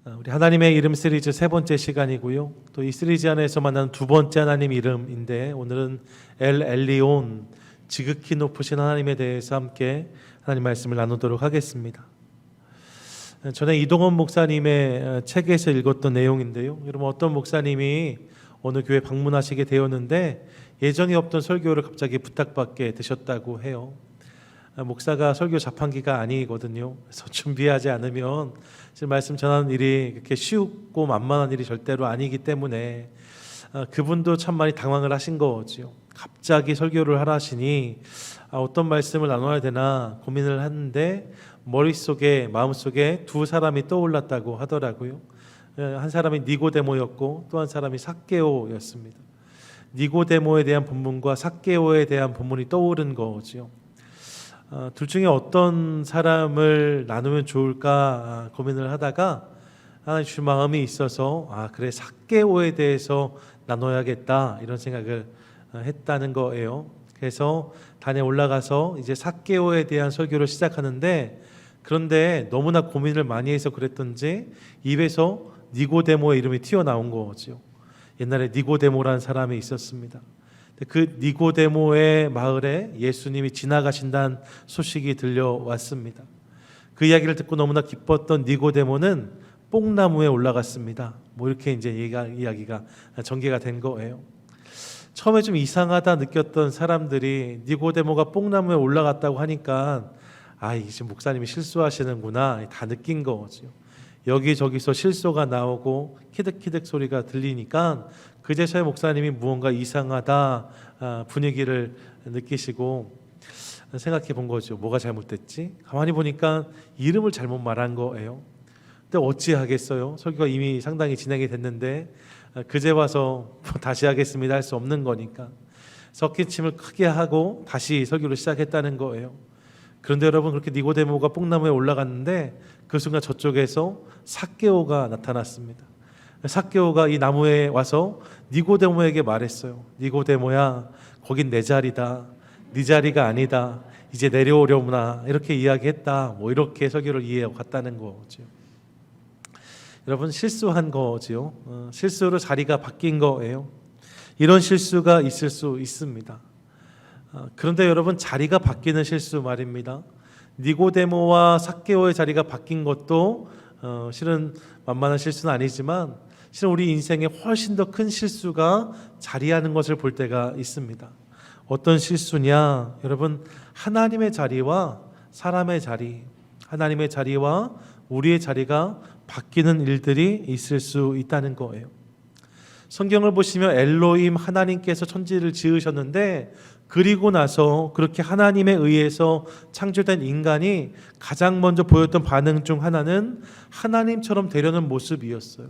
우리 하나님의 이름 시리즈 세 번째 시간이고요. 또 이 시리즈 안에서 만나는 두 번째 하나님 이름인데, 오늘은 엘 엘리온, 지극히 높으신 하나님에 대해서 함께 하나님 말씀을 나누도록 하겠습니다. 전에 이동원 목사님의 책에서 읽었던 내용인데요. 여러분, 어떤 목사님이 어느 교회 방문하시게 되었는데 예정에 없던 설교를 갑자기 부탁받게 되셨다고 해요. 목사가 설교 자판기가 아니거든요. 그래서 준비하지 않으면 말씀 전하는 일이 그렇게 쉽고 만만한 일이 절대로 아니기 때문에 그분도 참 많이 당황을 하신 거지요. 갑자기 설교를 하라시니 어떤 말씀을 나눠야 되나 고민을 하는데 머릿속에, 마음속에 두 사람이 떠올랐다고 하더라고요. 한 사람이 니고데모였고 또 한 사람이 삭개오였습니다. 니고데모에 대한 본문과 삭개오에 대한 본문이 떠오른 거지요. 둘 중에 어떤 사람을 나누면 좋을까 고민을 하다가 하나님 주신 마음이 있어서 그래, 삭개오에 대해서 나눠야겠다 이런 생각을 했다는 거예요. 그래서 단에 올라가서 이제 삭개오에 대한 설교를 시작하는데, 그런데 너무나 고민을 많이 해서 그랬던지 입에서 니고데모의 이름이 튀어나온 거죠. 옛날에 니고데모라는 사람이 있었습니다. 그 니고데모의 마을에 예수님이 지나가신다는 소식이 들려왔습니다. 그 이야기를 듣고 너무나 기뻤던 니고데모는 뽕나무에 올라갔습니다. 이렇게 이제 이야기가 전개가 된 거예요. 처음에 좀 이상하다 느꼈던 사람들이 니고데모가 뽕나무에 올라갔다고 하니까 이제 목사님이 실수하시는구나 다 느낀 거죠. 여기저기서 실소가 나오고 키득키득 소리가 들리니까 그제서야 목사님이 무언가 이상하다 분위기를 느끼시고 생각해 본 거죠. 뭐가 잘못됐지? 가만히 보니까 이름을 잘못 말한 거예요. 근데 어찌하겠어요? 설교가 이미 상당히 진행이 됐는데 그제 와서 다시 하겠습니다 할 수 없는 거니까 섞인 침을 크게 하고 다시 설교를 시작했다는 거예요. 그런데 여러분, 그렇게 니고데모가 뽕나무에 올라갔는데 그 순간 저쪽에서 삭개오가 나타났습니다. 삭개오가 이 나무에 와서 니고데모에게 말했어요. 니고데모야, 거긴 내 자리다. 네 자리가 아니다. 이제 내려오려구나. 이렇게 이야기했다. 이렇게 설교를 이해하고 갔다는 거죠. 여러분, 실수한 거지요. 실수로 자리가 바뀐 거예요. 이런 실수가 있을 수 있습니다. 그런데 여러분, 자리가 바뀌는 실수 말입니다. 니고데모와 삭개오의 자리가 바뀐 것도 실은 만만한 실수는 아니지만 실은 우리 인생에 훨씬 더 큰 실수가 자리하는 것을 볼 때가 있습니다. 어떤 실수냐? 여러분, 하나님의 자리와 사람의 자리, 하나님의 자리와 우리의 자리가 바뀌는 일들이 있을 수 있다는 거예요. 성경을 보시면 엘로힘, 하나님께서 천지를 지으셨는데 그리고 나서 그렇게 하나님에 의해서 창조된 인간이 가장 먼저 보였던 반응 중 하나는 하나님처럼 되려는 모습이었어요.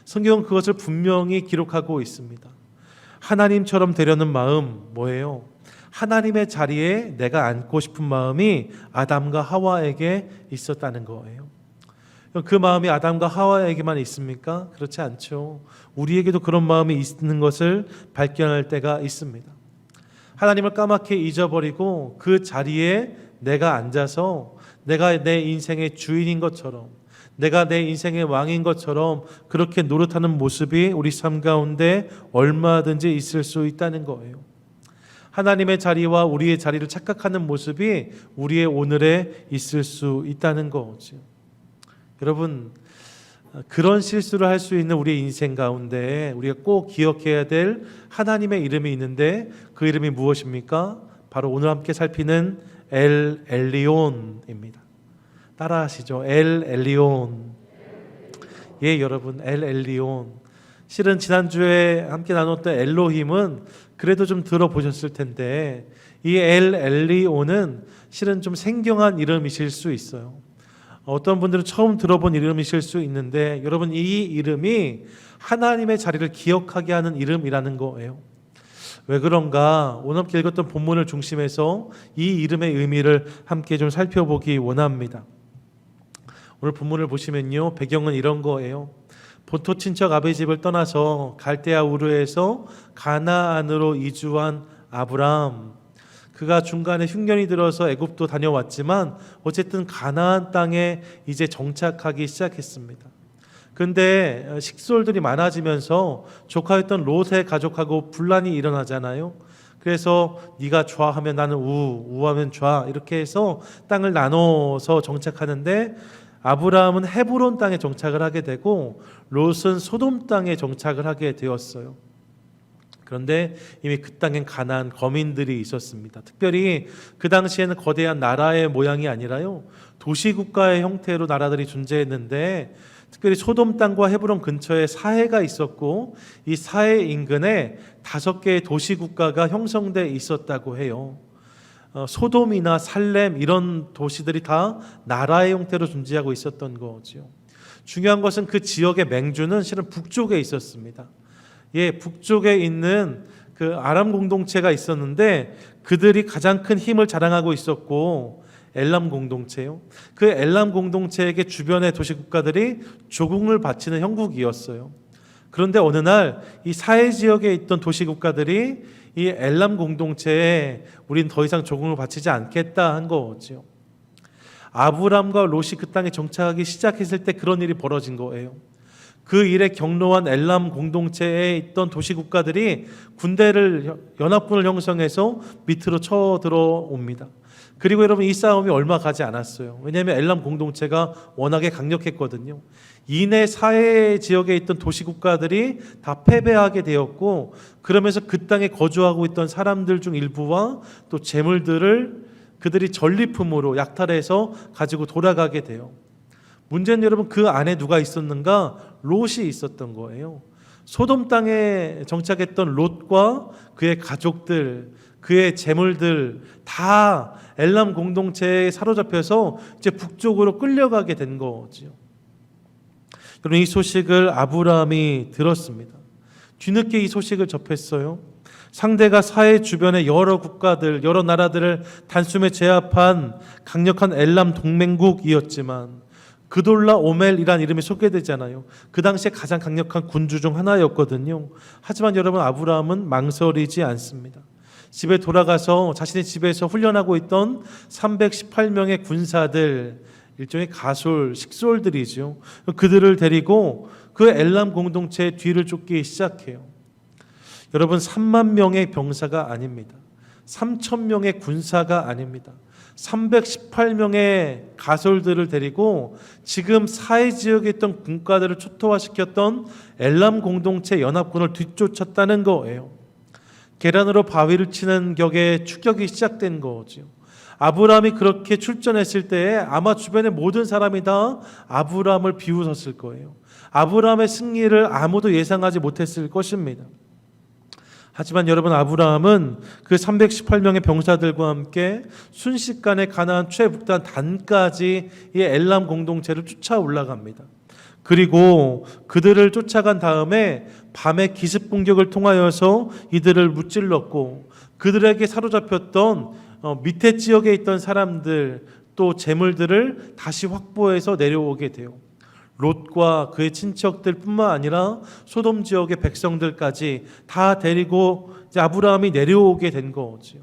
성경은 그것을 분명히 기록하고 있습니다. 하나님처럼 되려는 마음 뭐예요? 하나님의 자리에 내가 앉고 싶은 마음이 아담과 하와에게 있었다는 거예요. 그 마음이 아담과 하와에게만 있습니까? 그렇지 않죠. 우리에게도 그런 마음이 있는 것을 발견할 때가 있습니다. 하나님을 까맣게 잊어버리고 그 자리에 내가 앉아서 내가 내 인생의 주인인 것처럼, 내가 내 인생의 왕인 것처럼 그렇게 노릇하는 모습이 우리 삶 가운데 얼마든지 있을 수 있다는 거예요. 하나님의 자리와 우리의 자리를 착각하는 모습이 우리의 오늘에 있을 수 있다는 거죠. 여러분, 그런 실수를 할 수 있는 우리의 인생 가운데 우리가 꼭 기억해야 될 하나님의 이름이 있는데 그 이름이 무엇입니까? 바로 오늘 함께 살피는 엘 엘리온입니다. 따라하시죠. 엘 엘리온. 예, 여러분, 엘 엘리온. 실은 지난주에 함께 나눴던 엘로힘은 그래도 좀 들어보셨을 텐데 이 엘 엘리온은 실은 좀 생경한 이름이실 수 있어요. 어떤 분들은 처음 들어본 이름이실 수 있는데 여러분, 이 이름이 하나님의 자리를 기억하게 하는 이름이라는 거예요. 왜 그런가? 오늘 함께 읽었던 본문을 중심해서 이 이름의 의미를 함께 좀 살펴보기 원합니다. 오늘 본문을 보시면요, 배경은 이런 거예요. 본토 친척 아버지 집을 떠나서 갈대아 우르에서 가나안으로 이주한 아브람, 그가 중간에 흉년이 들어서 애굽도 다녀왔지만 어쨌든 가나안 땅에 이제 정착하기 시작했습니다. 근데 식솔들이 많아지면서 조카였던 롯의 가족하고 분란이 일어나잖아요. 그래서 네가 좌하면 나는 우하면 좌 이렇게 해서 땅을 나눠서 정착하는데 아브라함은 헤브론 땅에 정착을 하게 되고 롯은 소돔 땅에 정착을 하게 되었어요. 그런데 이미 그 땅엔 가나안 거민들이 있었습니다. 특별히 그 당시에는 거대한 나라의 모양이 아니라요, 도시국가의 형태로 나라들이 존재했는데 특별히 소돔 땅과 헤브론 근처에 사해가 있었고 이 사해 인근에 5개의 도시국가가 형성돼 있었다고 해요. 소돔이나 살렘 이런 도시들이 다 나라의 형태로 존재하고 있었던 거죠. 중요한 것은 그 지역의 맹주는 실은 북쪽에 있었습니다. 북쪽에 있는 그 아람 공동체가 있었는데 그들이 가장 큰 힘을 자랑하고 있었고 엘람 공동체요. 그 엘람 공동체에게 주변의 도시 국가들이 조공을 바치는 형국이었어요. 그런데 어느 날 이 사해 지역에 있던 도시 국가들이 이 엘람 공동체에 우린 더 이상 조공을 바치지 않겠다 한 거죠. 아브람과 롯이 그 땅에 정착하기 시작했을 때 그런 일이 벌어진 거예요. 그 일에 경로한 엘람 공동체에 있던 도시 국가들이 군대를 연합군을 형성해서 밑으로 쳐들어옵니다. 그리고 여러분 이 싸움이 얼마 가지 않았어요. 왜냐하면 엘람 공동체가 워낙에 강력했거든요. 이내 사해 지역에 있던 도시 국가들이 다 패배하게 되었고 그러면서 그 땅에 거주하고 있던 사람들 중 일부와 또 재물들을 그들이 전리품으로 약탈해서 가지고 돌아가게 돼요. 문제는 여러분 그 안에 누가 있었는가? 롯이 있었던 거예요. 소돔 땅에 정착했던 롯과 그의 가족들, 그의 재물들 다 엘람 공동체에 사로잡혀서 이제 북쪽으로 끌려가게 된 거죠. 여러분 이 소식을 아브라함이 들었습니다. 뒤늦게 이 소식을 접했어요. 상대가 사해 주변의 여러 국가들, 여러 나라들을 단숨에 제압한 강력한 엘람 동맹국이었지만 그돌라 오멜이란 이름이 소개되잖아요. 그 당시에 가장 강력한 군주 중 하나였거든요. 하지만 여러분 아브라함은 망설이지 않습니다. 집에 돌아가서 자신의 집에서 훈련하고 있던 318명의 군사들, 일종의 가솔, 식솔들이죠. 그들을 데리고 그 엘람 공동체의 뒤를 쫓기 시작해요. 여러분 3만 명의 병사가 아닙니다. 3천 명의 군사가 아닙니다. 318명의 가솔들을 데리고 지금 사해 지역에 있던 군가들을 초토화시켰던 엘람 공동체 연합군을 뒤쫓았다는 거예요. 계란으로 바위를 치는 격에 추격이 시작된 거죠. 아브라함이 그렇게 출전했을 때에 아마 주변의 모든 사람이 다 아브라함을 비웃었을 거예요. 아브라함의 승리를 아무도 예상하지 못했을 것입니다. 하지만 여러분 아브라함은 그 318명의 병사들과 함께 순식간에 가나안 최북단 단까지 이 엘람 공동체를 쫓아 올라갑니다. 그리고 그들을 쫓아간 다음에 밤에 기습 공격을 통하여서 이들을 무찔렀고 그들에게 사로잡혔던 밑에 지역에 있던 사람들 또 재물들을 다시 확보해서 내려오게 돼요. 롯과 그의 친척들 뿐만 아니라 소돔 지역의 백성들까지 다 데리고 이제 아브라함이 내려오게 된 거죠.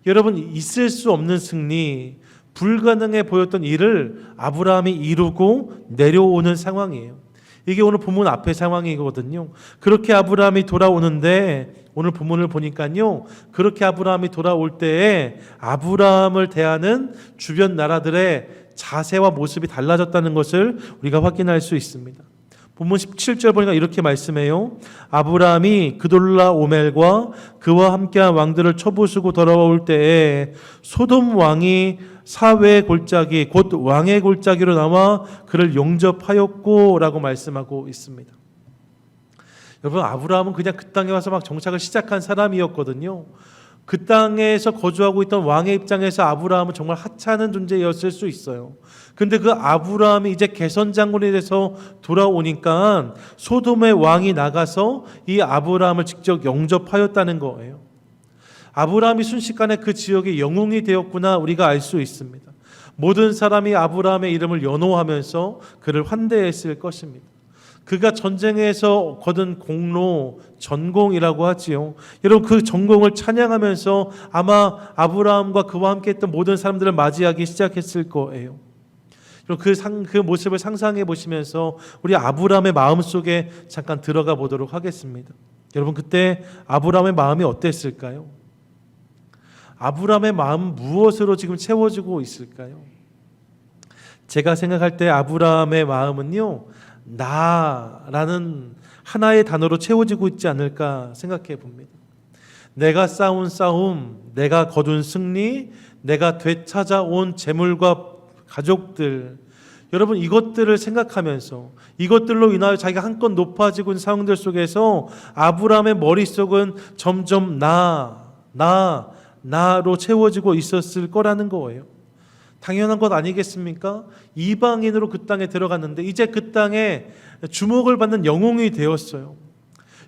여러분 있을 수 없는 승리, 불가능해 보였던 일을 아브라함이 이루고 내려오는 상황이에요. 이게 오늘 본문 앞의 상황이거든요. 그렇게 아브라함이 돌아오는데 오늘 본문을 보니까요, 그렇게 아브라함이 돌아올 때에 아브라함을 대하는 주변 나라들의 자세와 모습이 달라졌다는 것을 우리가 확인할 수 있습니다. 본문 17절 보니까 이렇게 말씀해요. 아브라함이 그돌라 오멜과 그와 함께한 왕들을 쳐부수고 돌아올 때에 소돔 왕이 사회의 골짜기 곧 왕의 골짜기로 나와 그를 용접하였고 라고 말씀하고 있습니다. 여러분 아브라함은 그냥 그 땅에 와서 막 정착을 시작한 사람이었거든요. 그 땅에서 거주하고 있던 왕의 입장에서 아브라함은 정말 하찮은 존재였을 수 있어요. 근데 그 아브라함이 이제 개선 장군이 돼서 돌아오니까 소돔의 왕이 나가서 이 아브라함을 직접 영접하였다는 거예요. 아브라함이 순식간에 그 지역의 영웅이 되었구나 우리가 알 수 있습니다. 모든 사람이 아브라함의 이름을 연호하면서 그를 환대했을 것입니다. 그가 전쟁에서 거둔 공로, 전공이라고 하지요. 여러분 그 전공을 찬양하면서 아마 아브라함과 그와 함께 했던 모든 사람들을 맞이하기 시작했을 거예요. 그 모습을 상상해 보시면서 우리 아브라함의 마음속에 잠깐 들어가 보도록 하겠습니다. 여러분, 그때 아브라함의 마음이 어땠을까요? 아브라함의 마음은 무엇으로 지금 채워지고 있을까요? 제가 생각할 때 아브라함의 마음은요, 나라는 하나의 단어로 채워지고 있지 않을까 생각해 봅니다. 내가 싸운 싸움, 내가 거둔 승리, 내가 되찾아온 재물과 가족들, 여러분 이것들을 생각하면서 이것들로 인하여 자기가 한껏 높아지고 있는 상황들 속에서 아브라함의 머릿속은 점점 나로 채워지고 있었을 거라는 거예요. 당연한 것 아니겠습니까? 이방인으로 그 땅에 들어갔는데 이제 그 땅에 주목을 받는 영웅이 되었어요.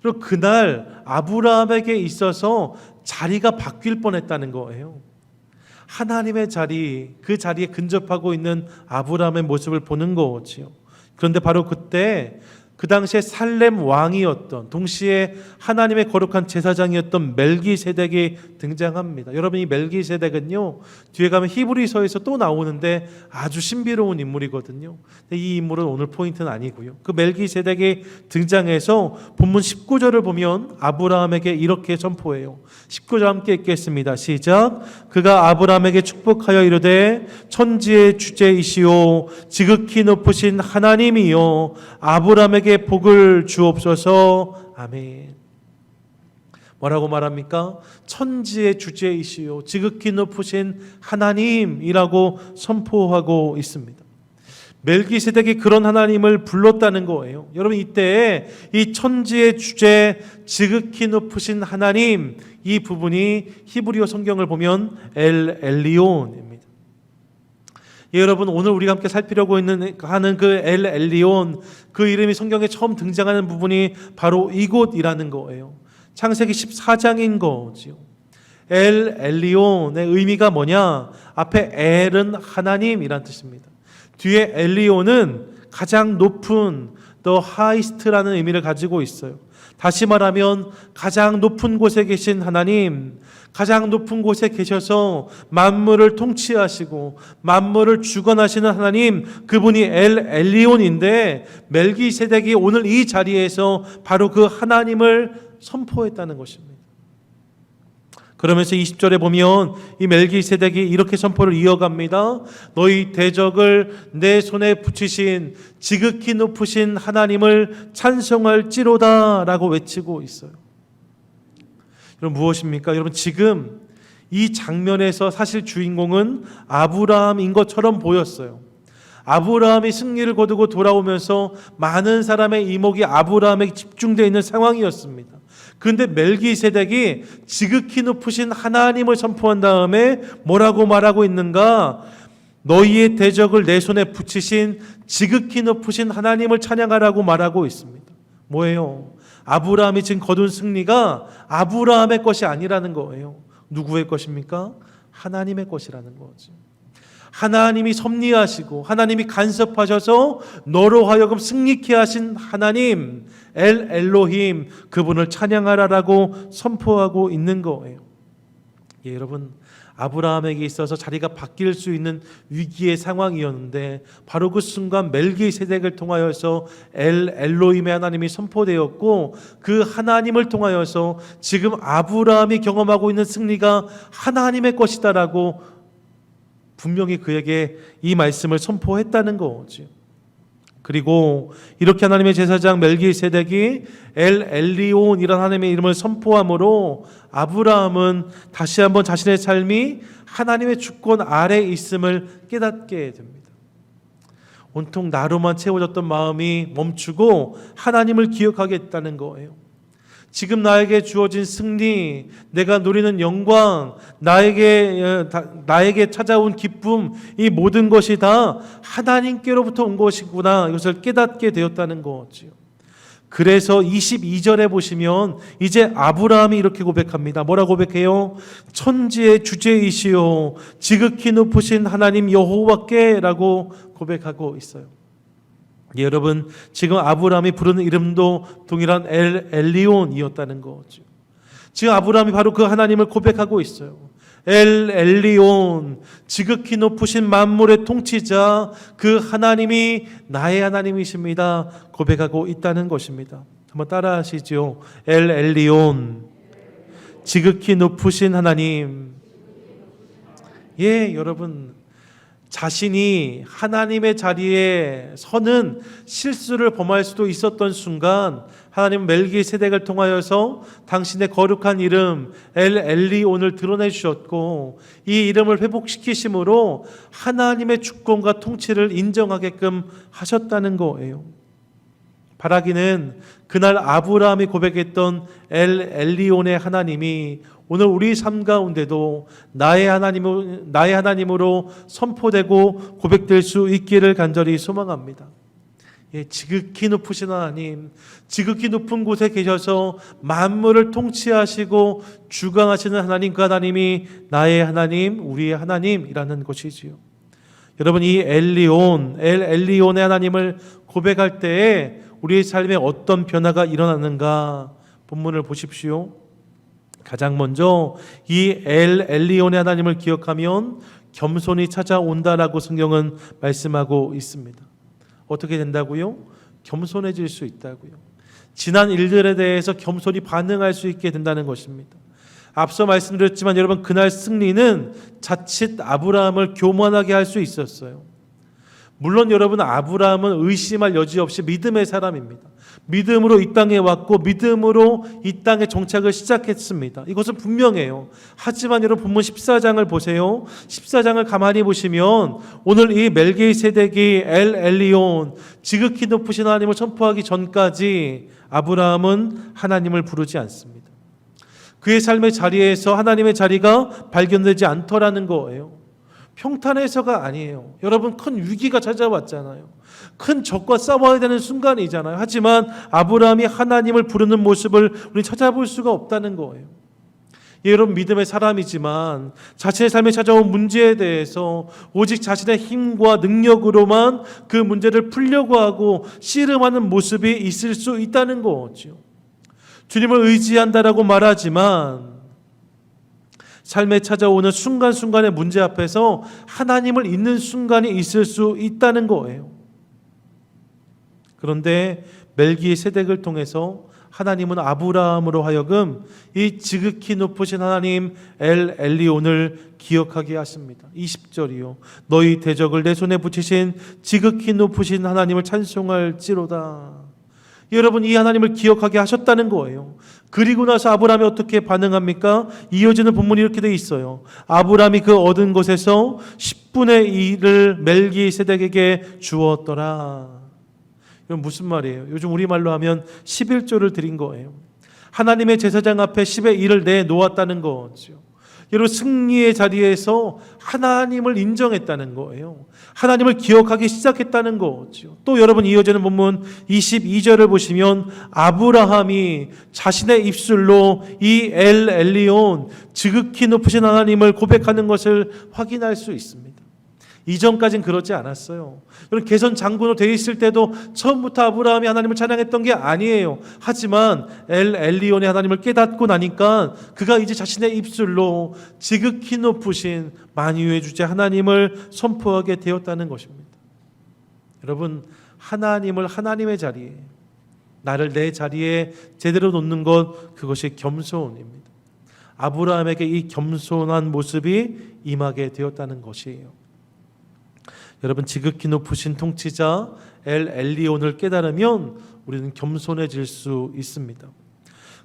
그리고 그날 아브라함에게 있어서 자리가 바뀔 뻔했다는 거예요. 하나님의 자리, 그 자리에 근접하고 있는 아브라함의 모습을 보는 거지요. 그런데 바로 그때 그 당시에 살렘 왕이었던, 동시에 하나님의 거룩한 제사장이었던 멜기세덱이 등장합니다. 여러분, 이 멜기세덱은요, 뒤에 가면 히브리서에서 또 나오는데 아주 신비로운 인물이거든요. 근데 이 인물은 오늘 포인트는 아니고요. 그 멜기세덱이 등장해서 본문 19절을 보면 아브라함에게 이렇게 선포해요. 19절 함께 읽겠습니다. 시작. 그가 아브라함에게 축복하여 이르되 천지의 주제이시오 지극히 높으신 하나님이요 아브라함에게 복을 주옵소서. 아멘. 뭐라고 말합니까? 천지의 주제이시요 지극히 높으신 하나님이라고 선포하고 있습니다. 멜기세덱이 그런 하나님을 불렀다는 거예요. 여러분, 이때 이 천지의 주제 지극히 높으신 하나님, 이 부분이 히브리어 성경을 보면 엘 엘리온입니다. 예, 여러분, 오늘 우리가 함께 살피려고 하는 그 엘 엘리온, 그 이름이 성경에 처음 등장하는 부분이 바로 이곳이라는 거예요. 창세기 14장인 거지요. 엘 엘리온의 의미가 뭐냐? 앞에 엘은 하나님이란 뜻입니다. 뒤에 엘리온은 가장 높은, the highest라는 의미를 가지고 있어요. 다시 말하면 가장 높은 곳에 계신 하나님, 가장 높은 곳에 계셔서 만물을 통치하시고 만물을 주관하시는 하나님, 그분이 엘 엘리온인데 멜기세덱이 오늘 이 자리에서 바로 그 하나님을 선포했다는 것입니다. 그러면서 20절에 보면 이 멜기세덱이 이렇게 선포를 이어갑니다. 너희 대적을 내 손에 붙이신 지극히 높으신 하나님을 찬송할지로다 라고 외치고 있어요. 여러분, 무엇입니까? 여러분, 지금 이 장면에서 사실 주인공은 아브라함인 것처럼 보였어요. 아브라함이 승리를 거두고 돌아오면서 많은 사람의 이목이 아브라함에게 집중되어 있는 상황이었습니다. 그런데 멜기세덱이 지극히 높으신 하나님을 선포한 다음에 뭐라고 말하고 있는가? 너희의 대적을 내 손에 붙이신 지극히 높으신 하나님을 찬양하라고 말하고 있습니다. 뭐예요? 아브라함이 지금 거둔 승리가 아브라함의 것이 아니라는 거예요. 누구의 것입니까? 하나님의 것이라는 거죠. 하나님이 섭리하시고 하나님이 간섭하셔서 너로 하여금 승리케 하신 하나님, 엘 엘로힘, 그분을 찬양하라라고 선포하고 있는 거예요. 예, 여러분, 아브라함에게 있어서 자리가 바뀔 수 있는 위기의 상황이었는데 바로 그 순간 멜기세덱을 통하여서 엘 엘로힘의 하나님이 선포되었고, 그 하나님을 통하여서 지금 아브라함이 경험하고 있는 승리가 하나님의 것이다라고 분명히 그에게 이 말씀을 선포했다는 거죠. 그리고 이렇게 하나님의 제사장 멜기세덱이 엘 엘리온이라는 하나님의 이름을 선포함으로 아브라함은 다시 한번 자신의 삶이 하나님의 주권 아래에 있음을 깨닫게 됩니다. 온통 나로만 채워졌던 마음이 멈추고 하나님을 기억하게 됐다는 거예요. 지금 나에게 주어진 승리, 내가 누리는 영광, 나에게 찾아온 기쁨, 이 모든 것이 다 하나님께로부터 온 것이구나, 이것을 깨닫게 되었다는 거지요. 그래서 22절에 보시면 이제 아브라함이 이렇게 고백합니다. 뭐라 고백해요? 천지의 주제이시오 지극히 높으신 하나님 여호와께 라고 고백하고 있어요. 예, 여러분, 지금 아브라함이 부르는 이름도 동일한 엘 엘리온이었다는 거죠. 지금 아브라함이 바로 그 하나님을 고백하고 있어요. 엘 엘리온, 지극히 높으신 만물의 통치자, 그 하나님이 나의 하나님이십니다. 고백하고 있다는 것입니다. 한번 따라 하시죠. 엘 엘리온, 지극히 높으신 하나님. 예, 여러분, 자신이 하나님의 자리에 서는 실수를 범할 수도 있었던 순간 하나님은 멜기세덱을 통하여서 당신의 거룩한 이름 엘 엘리온을 드러내 주셨고, 이 이름을 회복시키심으로 하나님의 주권과 통치를 인정하게끔 하셨다는 거예요. 바라기는 그날 아브라함이 고백했던 엘 엘리온의 하나님이 오늘 우리 삶 가운데도 나의 하나님으로 선포되고 고백될 수 있기를 간절히 소망합니다. 예, 지극히 높으신 하나님, 지극히 높은 곳에 계셔서 만물을 통치하시고 주관하시는 하나님, 그 하나님이 나의 하나님, 우리의 하나님이라는 것이지요. 여러분, 이 엘 엘리온의 하나님을 고백할 때에 우리의 삶에 어떤 변화가 일어나는가 본문을 보십시오. 가장 먼저 이 엘 엘리온의 하나님을 기억하면 겸손이 찾아온다라고 성경은 말씀하고 있습니다. 어떻게 된다고요? 겸손해질 수 있다고요. 지난 일들에 대해서 겸손히 반응할 수 있게 된다는 것입니다. 앞서 말씀드렸지만 여러분, 그날 승리는 자칫 아브라함을 교만하게 할 수 있었어요. 물론 여러분, 아브라함은 의심할 여지 없이 믿음의 사람입니다. 믿음으로 이 땅에 왔고 믿음으로 이 땅에 정착을 시작했습니다. 이것은 분명해요. 하지만 여러분, 본문 14장을 보세요. 14장을 가만히 보시면 오늘 이 멜기세덱이 엘 엘리온, 지극히 높으신 하나님을 선포하기 전까지 아브라함은 하나님을 부르지 않습니다. 그의 삶의 자리에서 하나님의 자리가 발견되지 않더라는 거예요. 평탄해서가 아니에요. 여러분, 큰 위기가 찾아왔잖아요. 큰 적과 싸워야 되는 순간이잖아요. 하지만 아브라함이 하나님을 부르는 모습을 우리 찾아볼 수가 없다는 거예요. 예, 여러분, 믿음의 사람이지만 자신의 삶에 찾아온 문제에 대해서 오직 자신의 힘과 능력으로만 그 문제를 풀려고 하고 씨름하는 모습이 있을 수 있다는 거죠. 주님을 의지한다라고 말하지만 삶에 찾아오는 순간순간의 문제 앞에서 하나님을 잊는 순간이 있을 수 있다는 거예요. 그런데 멜기세덱을 통해서 하나님은 아브라함으로 하여금 이 지극히 높으신 하나님 엘 엘리온을 기억하게 하십니다. 20절이요. 너희 대적을 내 손에 붙이신 지극히 높으신 하나님을 찬송할지로다. 여러분, 이 하나님을 기억하게 하셨다는 거예요. 그리고 나서 아브라함이 어떻게 반응합니까? 이어지는 본문이 이렇게 돼 있어요. 아브라함이 그 얻은 것에서 10분의 1을 멜기세덱에게 주었더라. 이건 무슨 말이에요? 요즘 우리말로 하면 11조를 드린 거예요. 하나님의 제사장 앞에 10의 1을 내놓았다는 거죠. 여러분, 승리의 자리에서 하나님을 인정했다는 거예요. 하나님을 기억하기 시작했다는 거죠. 또 여러분, 이어지는 본문 22절을 보시면 아브라함이 자신의 입술로 이 엘 엘리온, 지극히 높으신 하나님을 고백하는 것을 확인할 수 있습니다. 이전까지는 그렇지 않았어요. 여러분, 개선 장군으로 되어 있을 때도 처음부터 아브라함이 하나님을 찬양했던 게 아니에요. 하지만 엘 엘리온의 하나님을 깨닫고 나니까 그가 이제 자신의 입술로 지극히 높으신 만유의 주제 하나님을 선포하게 되었다는 것입니다. 여러분, 하나님을 하나님의 자리에, 나를 내 자리에 제대로 놓는 것, 그것이 겸손입니다. 아브라함에게 이 겸손한 모습이 임하게 되었다는 것이에요. 여러분, 지극히 높으신 통치자 엘 엘리온을 깨달으면 우리는 겸손해질 수 있습니다.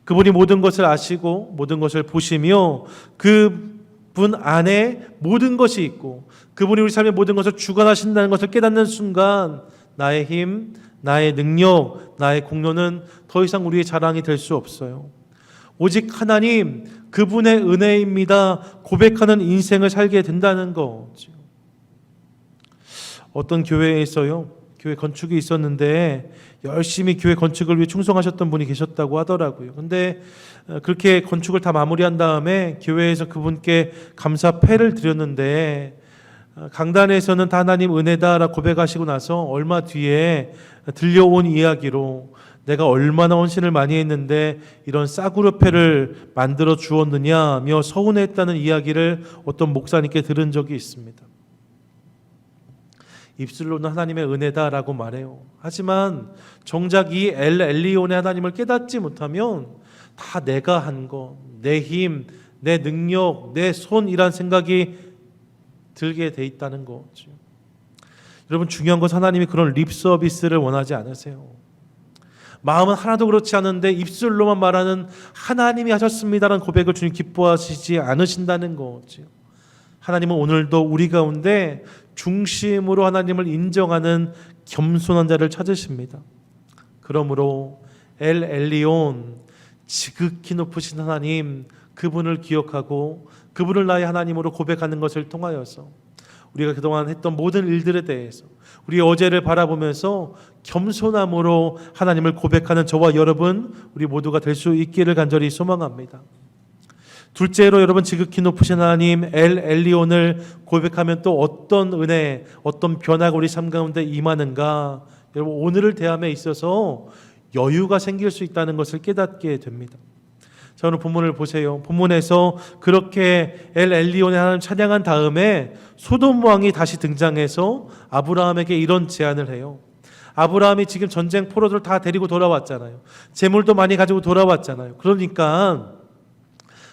그분이 모든 것을 아시고 모든 것을 보시며 그분 안에 모든 것이 있고 그분이 우리 삶의 모든 것을 주관하신다는 것을 깨닫는 순간 나의 힘, 나의 능력, 나의 공로는 더 이상 우리의 자랑이 될 수 없어요. 오직 하나님, 그분의 은혜입니다. 고백하는 인생을 살게 된다는 거죠. 어떤 교회에서요, 교회 건축이 있었는데 열심히 교회 건축을 위해 충성하셨던 분이 계셨다고 하더라고요. 근데 그렇게 건축을 다 마무리한 다음에 교회에서 그분께 감사패를 드렸는데 강단에서는 다 하나님 은혜다라 고백하시고 나서 얼마 뒤에 들려온 이야기로 내가 얼마나 헌신을 많이 했는데 이런 싸구려패를 만들어 주었느냐며 서운했다는 이야기를 어떤 목사님께 들은 적이 있습니다. 입술로는 하나님의 은혜다라고 말해요. 하지만 정작 이 엘 엘리온의 하나님을 깨닫지 못하면 다 내가 한 거, 내 힘, 내 능력, 내 손이란 생각이 들게 돼 있다는 거죠. 여러분, 중요한 것은 하나님이 그런 립 서비스를 원하지 않으세요. 마음은 하나도 그렇지 않은데 입술로만 말하는 하나님이 하셨습니다라는 고백을 주님 기뻐하시지 않으신다는 거죠. 하나님은 오늘도 우리 가운데 중심으로 하나님을 인정하는 겸손한 자를 찾으십니다. 그러므로 엘 엘리온, 지극히 높으신 하나님, 그분을 기억하고 그분을 나의 하나님으로 고백하는 것을 통하여서 우리가 그동안 했던 모든 일들에 대해서 우리 어제를 바라보면서 겸손함으로 하나님을 고백하는 저와 여러분, 우리 모두가 될 수 있기를 간절히 소망합니다. 둘째로 여러분, 지극히 높으신 하나님 엘 엘리온을 고백하면 또 어떤 은혜, 어떤 변화가 우리 삶 가운데 임하는가. 여러분, 오늘을 대함에 있어서 여유가 생길 수 있다는 것을 깨닫게 됩니다. 자, 오늘 본문을 보세요. 본문에서 그렇게 엘 엘리온의 하나님 찬양한 다음에 소돔 왕이 다시 등장해서 아브라함에게 이런 제안을 해요. 아브라함이 지금 전쟁 포로들 다 데리고 돌아왔잖아요. 재물도 많이 가지고 돌아왔잖아요. 그러니까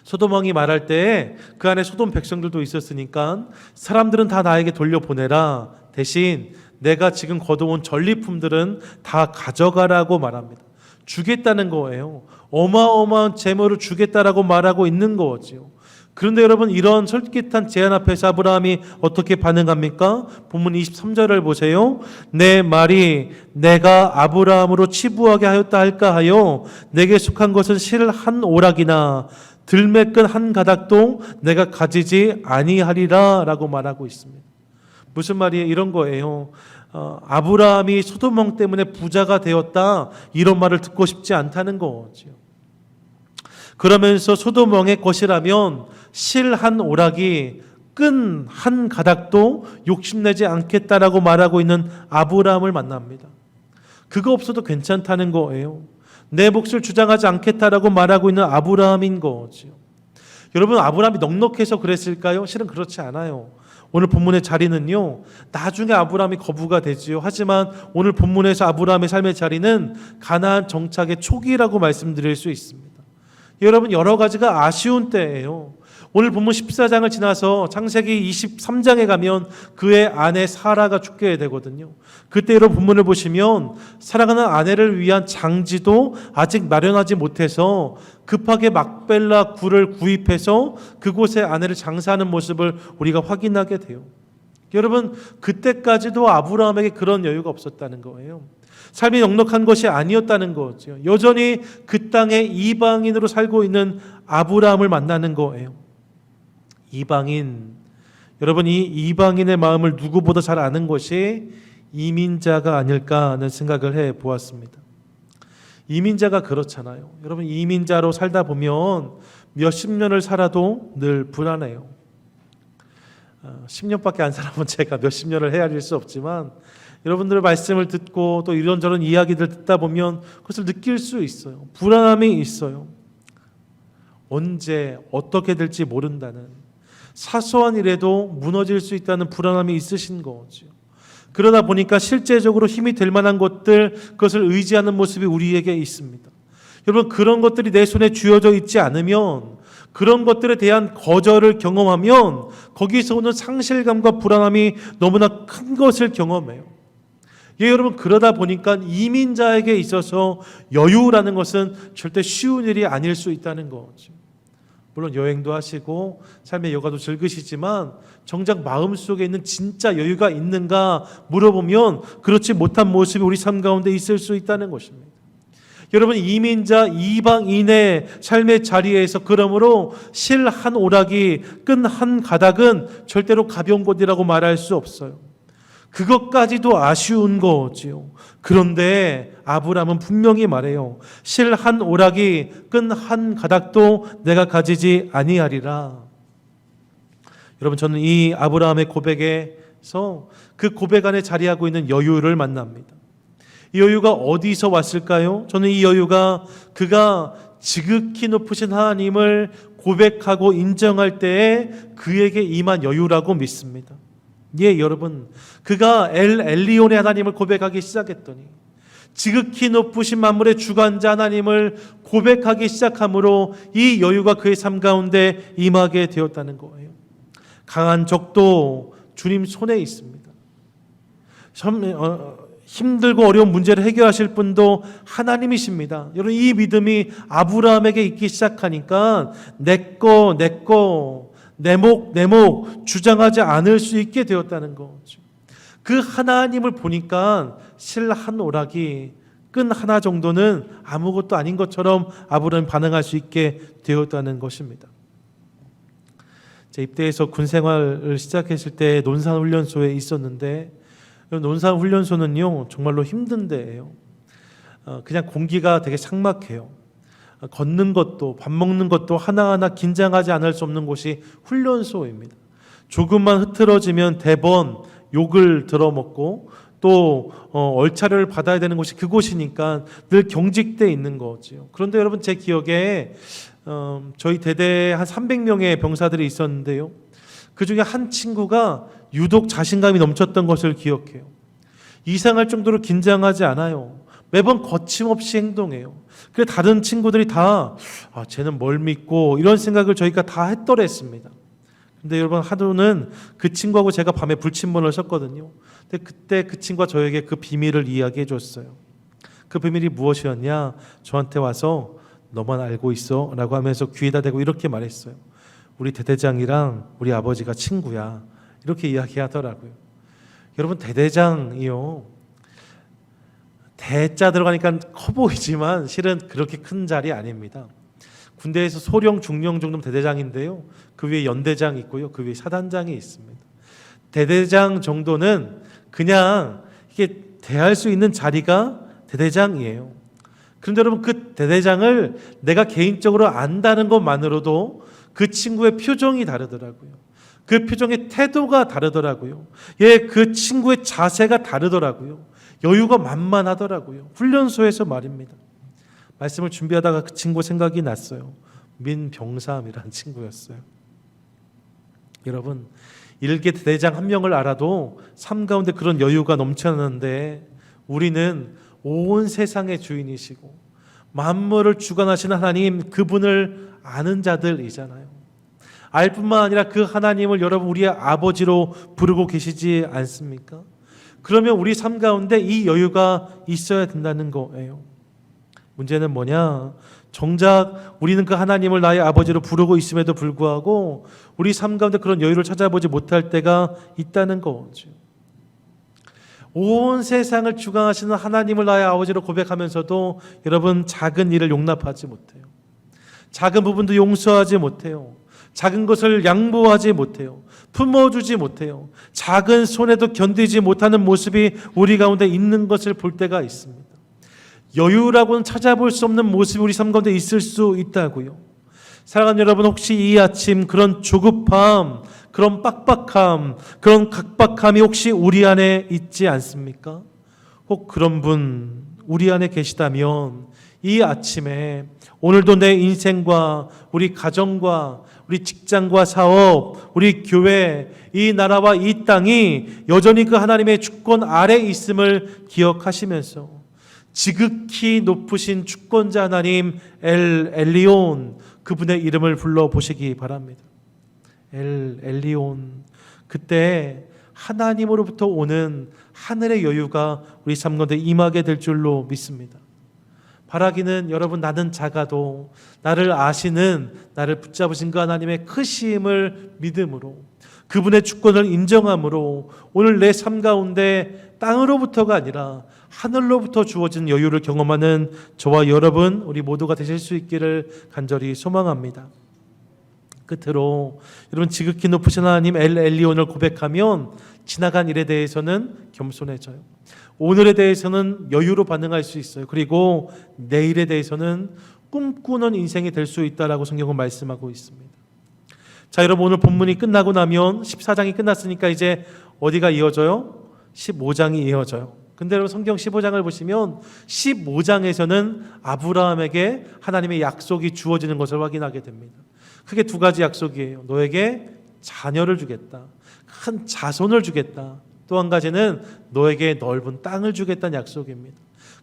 소돔 왕이 말할 때 그 안에 소돔 백성들도 있었으니까 사람들은 다 나에게 돌려보내라. 대신 내가 지금 거둬온 전리품들은 다 가져가라고 말합니다. 주겠다는 거예요. 어마어마한 재물을 주겠다라고 말하고 있는 거죠. 그런데 여러분, 이런 솔깃한 제안 앞에서 아브라함이 어떻게 반응합니까? 본문 23절을 보세요. 내 말이 내가 아브라함으로 치부하게 하였다 할까 하여 내게 속한 것은 실 한 오락이나 들매끈 한 가닥도 내가 가지지 아니하리라 라고 말하고 있습니다. 무슨 말이에요? 이런 거예요. 아브라함이 소돔 왕 때문에 부자가 되었다, 이런 말을 듣고 싶지 않다는 거죠. 그러면서 소돔 왕의 것이라면 실 한 오락이 끈 한 가닥도 욕심내지 않겠다라고 말하고 있는 아브라함을 만납니다. 그거 없어도 괜찮다는 거예요. 내 몫을 주장하지 않겠다라고 말하고 있는 아브라함인 거죠. 여러분, 아브라함이 넉넉해서 그랬을까요? 실은 그렇지 않아요. 오늘 본문의 자리는요, 나중에 아브라함이 거부가 되지요. 하지만 오늘 본문에서 아브라함의 삶의 자리는 가나안 정착의 초기라고 말씀드릴 수 있습니다. 여러분, 여러 가지가 아쉬운 때예요. 오늘 본문 14장을 지나서 창세기 23장에 가면 그의 아내 사라가 죽게 되거든요. 그때 여러분 본문을 보시면 사랑하는 아내를 위한 장지도 아직 마련하지 못해서 급하게 막벨라 굴을 구입해서 그곳에 아내를 장사하는 모습을 우리가 확인하게 돼요. 여러분, 그때까지도 아브라함에게 그런 여유가 없었다는 거예요. 삶이 넉넉한 것이 아니었다는 거죠. 여전히 그 땅에 이방인으로 살고 있는 아브라함을 만나는 거예요. 이방인, 여러분, 이 이방인의 마음을 누구보다 잘 아는 것이 이민자가 아닐까 하는 생각을 해 보았습니다. 이민자가 그렇잖아요. 여러분, 이민자로 살다 보면 몇십 년을 살아도 늘 불안해요. 10년밖에 안 살아본 제가 몇십 년을 헤아릴 수 없지만 여러분들의 말씀을 듣고 또 이런저런 이야기들 듣다 보면 그것을 느낄 수 있어요. 불안함이 있어요. 언제 어떻게 될지 모른다는, 사소한 일에도 무너질 수 있다는 불안함이 있으신 거죠. 그러다 보니까 실제적으로 힘이 될 만한 것들, 그것을 의지하는 모습이 우리에게 있습니다. 여러분, 그런 것들이 내 손에 쥐어져 있지 않으면, 그런 것들에 대한 거절을 경험하면 거기서 오는 상실감과 불안함이 너무나 큰 것을 경험해요. 예, 여러분, 그러다 보니까 이민자에게 있어서 여유라는 것은 절대 쉬운 일이 아닐 수 있다는 거죠. 물론 여행도 하시고 삶의 여가도 즐기시지만 정작 마음속에 있는 진짜 여유가 있는가 물어보면 그렇지 못한 모습이 우리 삶 가운데 있을 수 있다는 것입니다. 여러분, 이민자 이방인의 삶의 자리에서 그러므로 실 한 오락이 끈 한 가닥은 절대로 가벼운 것이라고 말할 수 없어요. 그것까지도 아쉬운 거지요. 그런데 아브라함은 분명히 말해요. 실 한 오락이 끈 한 가닥도 내가 가지지 아니하리라. 여러분, 저는 이 아브라함의 고백에서 그 고백 안에 자리하고 있는 여유를 만납니다. 이 여유가 어디서 왔을까요? 저는 이 여유가 그가 지극히 높으신 하나님을 고백하고 인정할 때에 그에게 임한 여유라고 믿습니다. 예, 여러분, 그가 엘리온의 하나님을 고백하기 시작했더니 지극히 높으신 만물의 주관자 하나님을 고백하기 시작함으로 이 여유가 그의 삶 가운데 임하게 되었다는 거예요. 강한 적도 주님 손에 있습니다. 힘들고 어려운 문제를 해결하실 분도 하나님이십니다. 여러분, 이 믿음이 아브라함에게 있기 시작하니까 내 목 주장하지 않을 수 있게 되었다는 거죠. 그 하나님을 보니까 실 한 오락이 끈 하나 정도는 아무것도 아닌 것처럼 아브라함이 반응할 수 있게 되었다는 것입니다. 제 입대해서 군 생활을 시작했을 때 논산훈련소에 있었는데, 논산훈련소는요 정말로 힘든 데예요. 그냥 공기가 되게 삭막해요. 걷는 것도 밥 먹는 것도 하나하나 긴장하지 않을 수 없는 곳이 훈련소입니다. 조금만 흐트러지면 대번 욕을 들어먹고 또 얼차려를 받아야 되는 곳이 그곳이니까 늘 경직돼 있는 거죠. 그런데 여러분, 제 기억에 저희 대대에 한 300명의 병사들이 있었는데요, 그 중에 한 친구가 유독 자신감이 넘쳤던 것을 기억해요. 이상할 정도로 긴장하지 않아요. 매번 거침없이 행동해요. 그래서 다른 친구들이 다 쟤는 뭘 믿고 이런 생각을 저희가 다 했더랬습니다. 근데 여러분, 하루는 그 친구하고 제가 밤에 불침번을 썼거든요. 근데 그때 그 친구가 저에게 그 비밀을 이야기해 줬어요. 그 비밀이 무엇이었냐? 저한테 와서 너만 알고 있어 라고 하면서 귀에다 대고 이렇게 말했어요. 우리 대대장이랑 우리 아버지가 친구야. 이렇게 이야기하더라고요. 여러분, 대대장이요, 대자 들어가니까 커 보이지만 실은 그렇게 큰 자리 아닙니다. 군대에서 소령, 중령 정도면 대대장인데요, 그 위에 연대장이 있고요, 그 위에 사단장이 있습니다. 대대장 정도는 그냥 이게 대할 수 있는 자리가 대대장이에요. 그런데 여러분, 그 대대장을 내가 개인적으로 안다는 것만으로도 그 친구의 표정이 다르더라고요. 그 표정의 태도가 다르더라고요. 예, 그 친구의 자세가 다르더라고요. 여유가 만만하더라고요. 훈련소에서 말입니다. 말씀을 준비하다가 그 친구 생각이 났어요. 민병삼이라는 친구였어요. 여러분, 일개 대대장 한 명을 알아도 삶 가운데 그런 여유가 넘쳐나는데, 우리는 온 세상의 주인이시고 만물을 주관하시는 하나님, 그분을 아는 자들이잖아요. 알 뿐만 아니라 그 하나님을 여러분 우리의 아버지로 부르고 계시지 않습니까? 그러면 우리 삶 가운데 이 여유가 있어야 된다는 거예요. 문제는 뭐냐? 정작 우리는 그 하나님을 나의 아버지로 부르고 있음에도 불구하고 우리 삶 가운데 그런 여유를 찾아보지 못할 때가 있다는 거죠. 온 세상을 주관하시는 하나님을 나의 아버지로 고백하면서도 여러분, 작은 일을 용납하지 못해요. 작은 부분도 용서하지 못해요. 작은 것을 양보하지 못해요. 품어주지 못해요. 작은 손해도 견디지 못하는 모습이 우리 가운데 있는 것을 볼 때가 있습니다. 여유라고는 찾아볼 수 없는 모습이 우리 삶 가운데 있을 수 있다고요. 사랑하는 여러분, 혹시 이 아침 그런 조급함, 그런 빡빡함, 그런 각박함이 혹시 우리 안에 있지 않습니까? 혹 그런 분 우리 안에 계시다면 이 아침에 오늘도 내 인생과 우리 가정과 우리 직장과 사업, 우리 교회, 이 나라와 이 땅이 여전히 그 하나님의 주권 아래 있음을 기억하시면서 지극히 높으신 주권자 하나님 엘리온, 그분의 이름을 불러보시기 바랍니다. 엘리온, 그때 하나님으로부터 오는 하늘의 여유가 우리 삶 가운데 임하게 될 줄로 믿습니다. 바라기는 여러분, 나는 작아도 나를 아시는, 나를 붙잡으신 그 하나님의 크심을 믿음으로, 그분의 주권을 인정함으로 오늘 내 삶 가운데 땅으로부터가 아니라 하늘로부터 주어진 여유를 경험하는 저와 여러분, 우리 모두가 되실 수 있기를 간절히 소망합니다. 끝으로 여러분, 지극히 높으신 하나님 엘리온을 고백하면 지나간 일에 대해서는 겸손해져요. 오늘에 대해서는 여유로 반응할 수 있어요. 그리고 내일에 대해서는 꿈꾸는 인생이 될 수 있다라고 성경은 말씀하고 있습니다. 자, 여러분 오늘 본문이 끝나고 나면 14장이 끝났으니까 이제 어디가 이어져요? 15장이 이어져요. 근데 여러분 성경 15장을 보시면 15장에서는 아브라함에게 하나님의 약속이 주어지는 것을 확인하게 됩니다. 크게 두 가지 약속이에요. 너에게 자녀를 주겠다. 큰 자손을 주겠다. 또 한 가지는 너에게 넓은 땅을 주겠다는 약속입니다.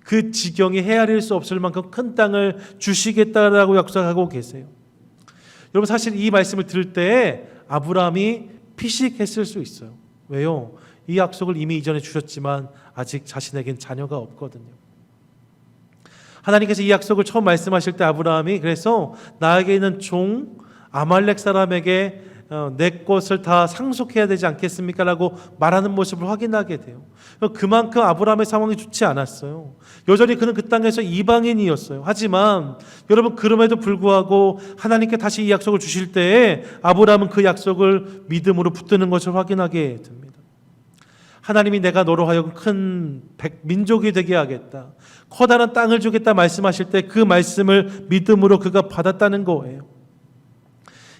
그 지경이 헤아릴 수 없을 만큼 큰 땅을 주시겠다라고 약속하고 계세요. 여러분 사실 이 말씀을 들을 때 아브라함이 피식했을 수 있어요. 왜요? 이 약속을 이미 이전에 주셨지만 아직 자신에겐 자녀가 없거든요. 하나님께서 이 약속을 처음 말씀하실 때 아브라함이 그래서 나에게 있는 종 아말렉 사람에게 내 것을 다 상속해야 되지 않겠습니까? 라고 말하는 모습을 확인하게 돼요. 그만큼 아브라함의 상황이 좋지 않았어요. 여전히 그는 그 땅에서 이방인이었어요. 하지만 여러분 그럼에도 불구하고 하나님께 다시 이 약속을 주실 때에 아브라함은 그 약속을 믿음으로 붙드는 것을 확인하게 됩니다. 하나님이 내가 너로 하여금 큰 민족이 되게 하겠다. 커다란 땅을 주겠다 말씀하실 때 그 말씀을 믿음으로 그가 받았다는 거예요.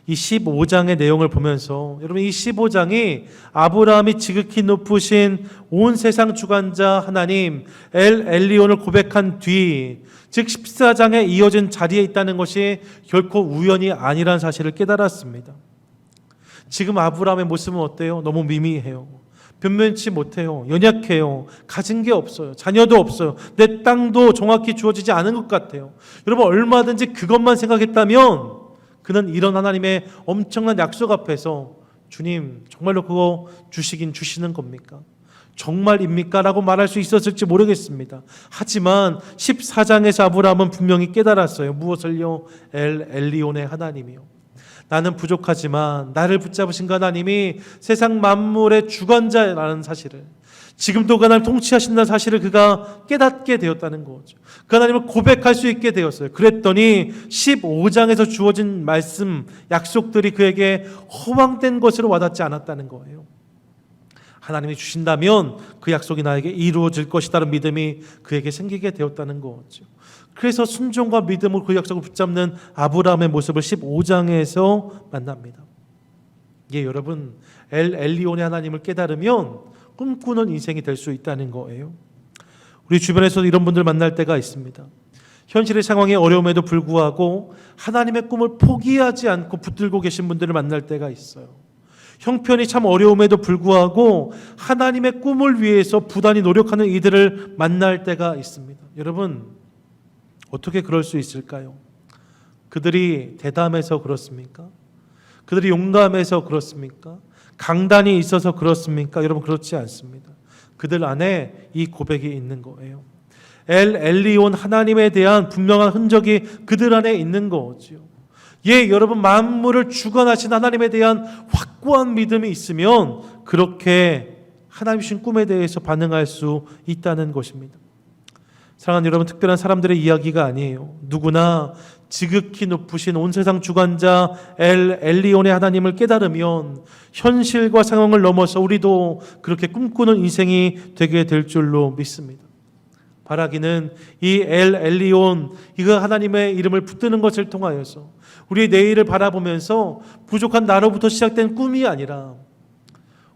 이 15장의 내용을 보면서 여러분 이 15장이 아브라함이 지극히 높으신 온 세상 주관자 하나님 엘 엘리온을 고백한 뒤, 즉 14장에 이어진 자리에 있다는 것이 결코 우연이 아니란 사실을 깨달았습니다. 지금 아브라함의 모습은 어때요? 너무 미미해요. 변변치 못해요. 연약해요. 가진 게 없어요. 자녀도 없어요. 내 땅도 정확히 주어지지 않은 것 같아요. 여러분 얼마든지 그것만 생각했다면 그는 이런 하나님의 엄청난 약속 앞에서 주님 정말로 그거 주시긴 주시는 겁니까? 정말입니까? 라고 말할 수 있었을지 모르겠습니다. 하지만 14장에서 아브라함은 분명히 깨달았어요. 무엇을요? 엘 엘리온의 하나님이요. 나는 부족하지만 나를 붙잡으신 그 하나님이 세상 만물의 주관자라는 사실을, 지금도 그 하나님을 통치하신다는 사실을 그가 깨닫게 되었다는 거죠. 그 하나님을 고백할 수 있게 되었어요. 그랬더니 15장에서 주어진 말씀, 약속들이 그에게 허황된 것으로 와닿지 않았다는 거예요. 하나님이 주신다면 그 약속이 나에게 이루어질 것이라는 믿음이 그에게 생기게 되었다는 거죠. 그래서 순종과 믿음으로 그 약속을 붙잡는 아브라함의 모습을 15장에서 만납니다. 예, 여러분 엘 엘리온의 하나님을 깨달으면 꿈꾸는 인생이 될 수 있다는 거예요. 우리 주변에서도 이런 분들 만날 때가 있습니다. 현실의 상황이 어려움에도 불구하고 하나님의 꿈을 포기하지 않고 붙들고 계신 분들을 만날 때가 있어요. 형편이 참 어려움에도 불구하고 하나님의 꿈을 위해서 부단히 노력하는 이들을 만날 때가 있습니다. 여러분 어떻게 그럴 수 있을까요? 그들이 대담해서 그렇습니까? 그들이 용감해서 그렇습니까? 강단이 있어서 그렇습니까? 여러분 그렇지 않습니다. 그들 안에 이 고백이 있는 거예요. 엘 엘리온 하나님에 대한 분명한 흔적이 그들 안에 있는 거죠. 예, 여러분 만물을 주관하신 하나님에 대한 확고한 믿음이 있으면 그렇게 하나님 주신 꿈에 대해서 반응할 수 있다는 것입니다. 사랑하는 여러분, 특별한 사람들의 이야기가 아니에요. 누구나 지극히 높으신 온 세상 주관자 엘 엘리온의 하나님을 깨달으면 현실과 상황을 넘어서 우리도 그렇게 꿈꾸는 인생이 되게 될 줄로 믿습니다. 바라기는 이 엘 엘리온, 이거 하나님의 이름을 붙드는 것을 통하여서 우리의 내일을 바라보면서 부족한 나로부터 시작된 꿈이 아니라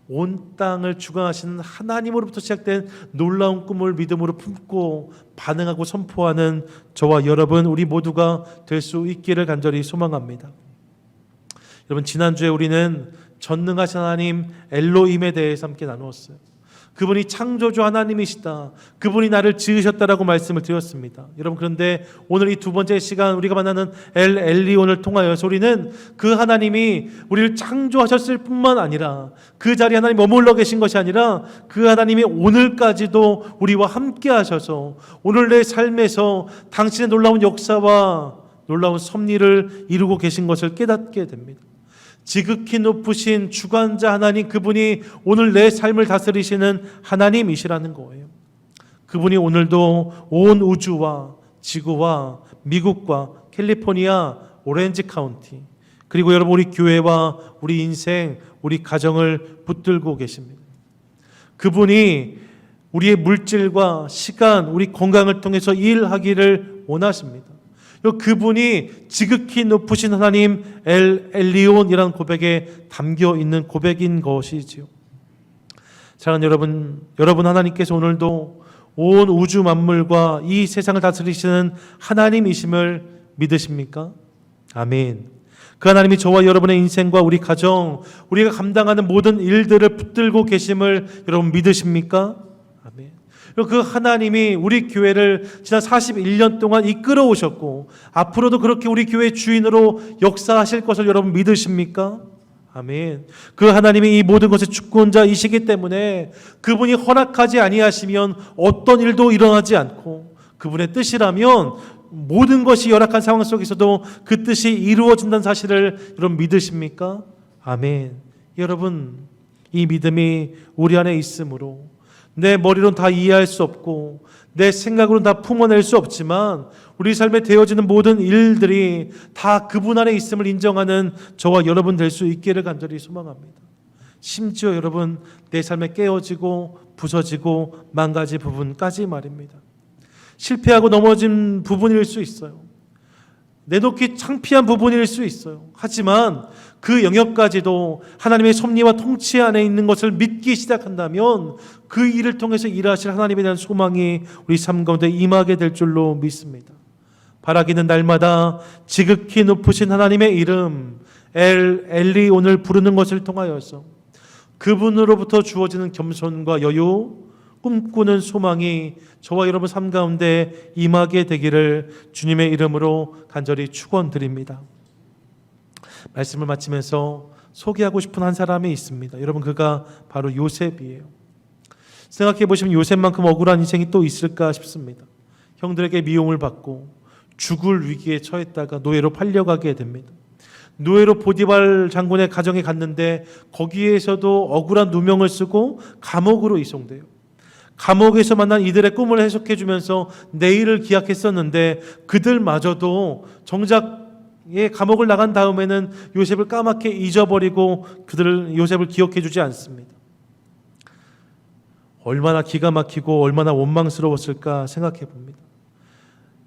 온 땅을 주관하시는 하나님으로부터 시작된 놀라운 꿈을 믿음으로 품고 반응하고 선포하는 저와 여러분 우리 모두가 될 수 있기를 간절히 소망합니다. 여러분 지난주에 우리는 전능하신 하나님 엘로힘에 대해서 함께 나누었어요. 그분이 창조주 하나님이시다. 그분이 나를 지으셨다라고 말씀을 드렸습니다. 여러분 그런데 오늘 이 두 번째 시간 우리가 만나는 엘 엘리온을 통하여서 우리는 그 하나님이 우리를 창조하셨을 뿐만 아니라 그 자리에 하나님 머물러 계신 것이 아니라 그 하나님이 오늘까지도 우리와 함께 하셔서 오늘 내 삶에서 당신의 놀라운 역사와 놀라운 섭리를 이루고 계신 것을 깨닫게 됩니다. 지극히 높으신 주관자 하나님, 그분이 오늘 내 삶을 다스리시는 하나님이시라는 거예요. 그분이 오늘도 온 우주와 지구와 미국과 캘리포니아 오렌지 카운티, 그리고 여러분 우리 교회와 우리 인생, 우리 가정을 붙들고 계십니다. 그분이 우리의 물질과 시간, 우리 건강을 통해서 일하기를 원하십니다. 그분이 지극히 높으신 하나님 엘 엘리온이라는 고백에 담겨 있는 고백인 것이지요. 사랑하는 여러분 하나님께서 오늘도 온 우주 만물과 이 세상을 다스리시는 하나님이심을 믿으십니까? 아멘. 그 하나님이 저와 여러분의 인생과 우리 가정, 우리가 감당하는 모든 일들을 붙들고 계심을 여러분 믿으십니까? 아멘. 그 하나님이 우리 교회를 지난 41년 동안 이끌어 오셨고 앞으로도 그렇게 우리 교회의 주인으로 역사하실 것을 여러분 믿으십니까? 아멘. 그 하나님이 이 모든 것의 주권자이시기 때문에 그분이 허락하지 아니하시면 어떤 일도 일어나지 않고 그분의 뜻이라면 모든 것이 열악한 상황 속에서도 그 뜻이 이루어진다는 사실을 여러분 믿으십니까? 아멘. 여러분, 이 믿음이 우리 안에 있으므로 내 머리로는 다 이해할 수 없고 내 생각으로는 다 품어낼 수 없지만 우리 삶에 되어지는 모든 일들이 다 그분 안에 있음을 인정하는 저와 여러분 될 수 있기를 간절히 소망합니다. 심지어 여러분 내 삶에 깨어지고 부서지고 망가진 부분까지 말입니다. 실패하고 넘어진 부분일 수 있어요. 내놓기 창피한 부분일 수 있어요. 하지만 그 영역까지도 하나님의 섭리와 통치 안에 있는 것을 믿기 시작한다면 그 일을 통해서 일하실 하나님에 대한 소망이 우리 삶 가운데 임하게 될 줄로 믿습니다. 바라기는 날마다 지극히 높으신 하나님의 이름 엘리온을 부르는 것을 통하여서 그분으로부터 주어지는 겸손과 여유, 꿈꾸는 소망이 저와 여러분 삶 가운데 임하게 되기를 주님의 이름으로 간절히 축원드립니다. 말씀을 마치면서 소개하고 싶은 한 사람이 있습니다. 여러분 그가 바로 요셉이에요. 생각해 보시면 요셉만큼 억울한 인생이 또 있을까 싶습니다. 형들에게 미움을 받고 죽을 위기에 처했다가 노예로 팔려가게 됩니다. 노예로 보디발 장군의 가정에 갔는데 거기에서도 억울한 누명을 쓰고 감옥으로 이송돼요. 감옥에서 만난 이들의 꿈을 해석해 주면서 내일을 기약했었는데 그들마저도 정작 감옥을 나간 다음에는 요셉을 까맣게 잊어버리고 요셉을 기억해 주지 않습니다. 얼마나 기가 막히고 얼마나 원망스러웠을까 생각해 봅니다.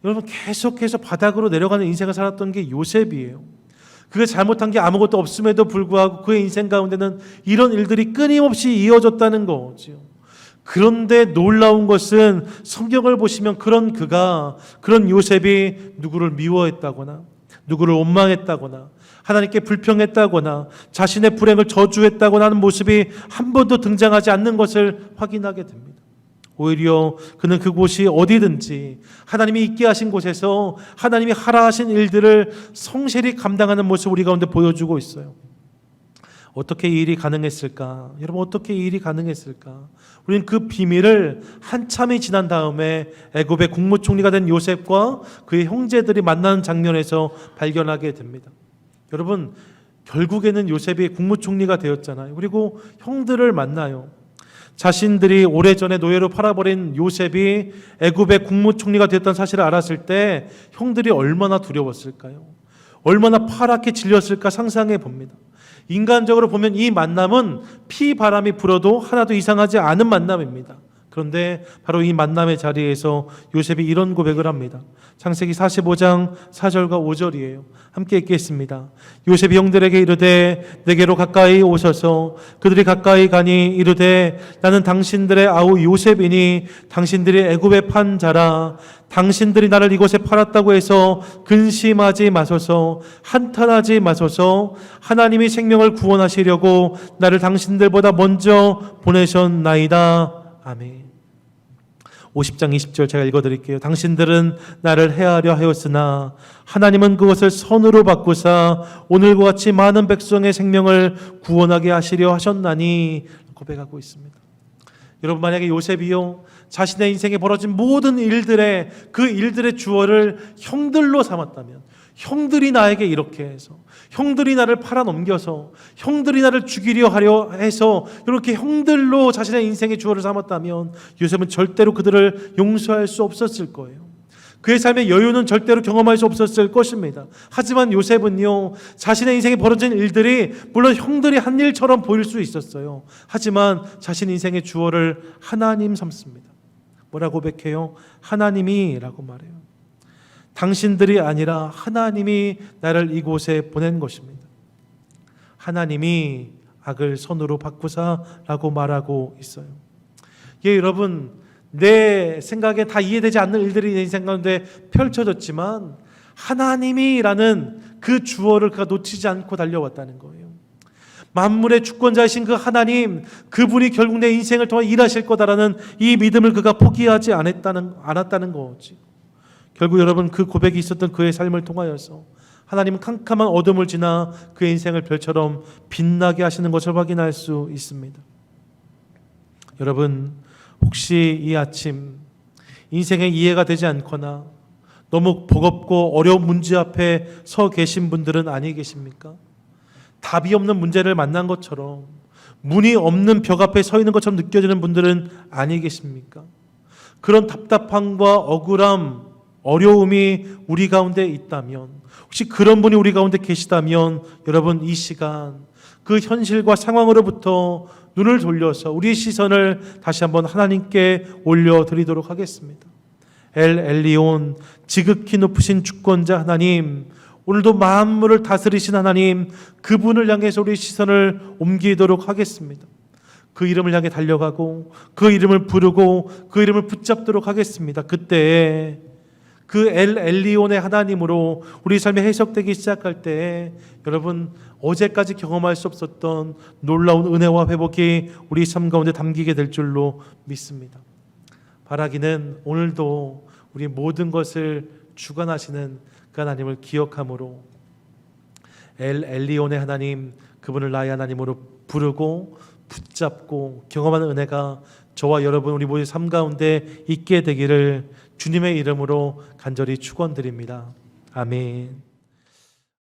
여러분 계속해서 바닥으로 내려가는 인생을 살았던 게 요셉이에요. 그가 잘못한 게 아무것도 없음에도 불구하고 그의 인생 가운데는 이런 일들이 끊임없이 이어졌다는 거죠. 그런데 놀라운 것은 성경을 보시면 그런 요셉이 누구를 미워했다거나 누구를 원망했다거나 하나님께 불평했다거나 자신의 불행을 저주했다거나 하는 모습이 한 번도 등장하지 않는 것을 확인하게 됩니다. 오히려 그는 그곳이 어디든지 하나님이 있게 하신 곳에서 하나님이 하라 하신 일들을 성실히 감당하는 모습을 우리 가운데 보여주고 있어요. 어떻게 이 일이 가능했을까? 여러분 어떻게 이 일이 가능했을까? 우리는 그 비밀을 한참이 지난 다음에 애굽의 국무총리가 된 요셉과 그의 형제들이 만나는 장면에서 발견하게 됩니다. 여러분 결국에는 요셉이 국무총리가 되었잖아요. 그리고 형들을 만나요. 자신들이 오래전에 노예로 팔아버린 요셉이 애굽의 국무총리가 되었다는 사실을 알았을 때 형들이 얼마나 두려웠을까요? 얼마나 파랗게 질렸을까 상상해 봅니다. 인간적으로 보면 이 만남은 피바람이 불어도 하나도 이상하지 않은 만남입니다. 그런데 바로 이 만남의 자리에서 요셉이 이런 고백을 합니다. 창세기 45장 4절과 5절이에요. 함께 읽겠습니다. 요셉이 형들에게 이르되 내게로 가까이 오셔서 그들이 가까이 가니 이르되 나는 당신들의 아우 요셉이니 당신들이 애굽에 판 자라. 당신들이 나를 이곳에 팔았다고 해서 근심하지 마소서, 한탄하지 마소서. 하나님이 생명을 구원하시려고 나를 당신들보다 먼저 보내셨나이다. 아멘. 50장 20절 제가 읽어드릴게요. 당신들은 나를 해하려 하였으나 하나님은 그것을 선으로 바꾸사 오늘과 같이 많은 백성의 생명을 구원하게 하시려 하셨나니 고백하고 있습니다. 여러분 만약에 요셉이요 자신의 인생에 벌어진 모든 일들의 그 일들의 주어를 형들로 삼았다면, 형들이 나에게 이렇게 해서, 형들이 나를 팔아넘겨서, 형들이 나를 죽이려 하려 해서 이렇게 형들로 자신의 인생의 주어를 삼았다면 요셉은 절대로 그들을 용서할 수 없었을 거예요. 그의 삶의 여유는 절대로 경험할 수 없었을 것입니다. 하지만 요셉은요 자신의 인생에 벌어진 일들이 물론 형들이 한 일처럼 보일 수 있었어요. 하지만 자신 인생의 주어를 하나님 삼습니다. 뭐라고 고백해요? 하나님이 라고 말해요. 당신들이 아니라 하나님이 나를 이곳에 보낸 것입니다. 하나님이 악을 선으로 바꾸사라고 말하고 있어요. 예, 여러분, 내 생각에 다 이해되지 않는 일들이 내 인생 가운데 펼쳐졌지만 하나님이라는 그 주어를 그가 놓치지 않고 달려왔다는 거예요. 만물의 주권자이신 그 하나님, 그분이 결국 내 인생을 통해 일하실 거다라는 이 믿음을 그가 포기하지 않았다는 거지. 결국 여러분, 그 고백이 있었던 그의 삶을 통하여서 하나님은 캄캄한 어둠을 지나 그의 인생을 별처럼 빛나게 하시는 것을 확인할 수 있습니다. 여러분, 혹시 이 아침 인생에 이해가 되지 않거나 너무 버겁고 어려운 문제 앞에 서 계신 분들은 아니 계십니까? 답이 없는 문제를 만난 것처럼, 문이 없는 벽 앞에 서 있는 것처럼 느껴지는 분들은 아니 계십니까? 그런 답답함과 억울함, 어려움이 우리 가운데 있다면, 혹시 그런 분이 우리 가운데 계시다면 여러분, 이 시간 그 현실과 상황으로부터 눈을 돌려서 우리의 시선을 다시 한번 하나님께 올려드리도록 하겠습니다. 엘 엘리온, 지극히 높으신 주권자 하나님, 오늘도 만물을 다스리신 하나님, 그분을 향해서 우리의 시선을 옮기도록 하겠습니다. 그 이름을 향해 달려가고 그 이름을 부르고 그 이름을 붙잡도록 하겠습니다. 그때 그 엘 엘리온의 하나님으로 우리 삶이 해석되기 시작할 때 여러분, 어제까지 경험할 수 없었던 놀라운 은혜와 회복이 우리 삶 가운데 담기게 될 줄로 믿습니다. 바라기는 오늘도 우리 모든 것을 주관하시는 그 하나님을 기억함으로 엘 엘리온의 하나님, 그분을 나의 하나님으로 부르고 붙잡고 경험하는 은혜가 저와 여러분 우리 모두의 삶 가운데 있게 되기를 주님의 이름으로 간절히 축원드립니다. 아멘.